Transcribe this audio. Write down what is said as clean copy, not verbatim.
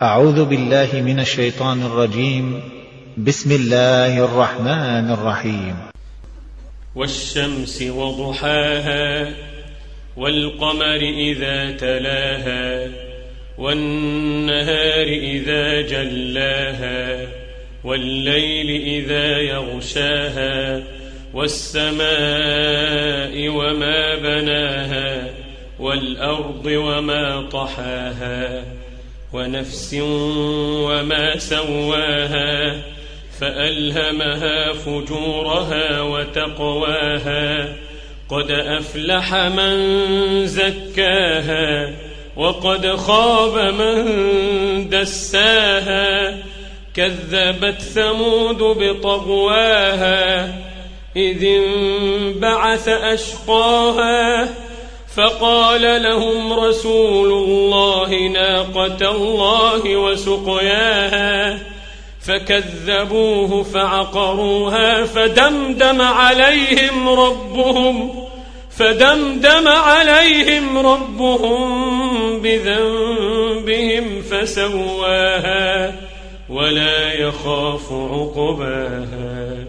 أعوذ بالله من الشيطان الرجيم. بسم الله الرحمن الرحيم. والشمس وضحاها والقمر إذا تلاها والنهار إذا جلاها والليل إذا يغشاها والسماء وما بناها والأرض وما طحاها ونفس وما سواها فألهمها فجورها وتقواها قد أفلح من زكاها وقد خاب من دساها كذبت ثمود بطغواها إذ انبعث أشقاها فقال لهم رسول الله ناقة الله وسقياها فكذبوه فعقروها فدمدم عليهم ربهم بذنبهم فسواها ولا يخاف عقباها.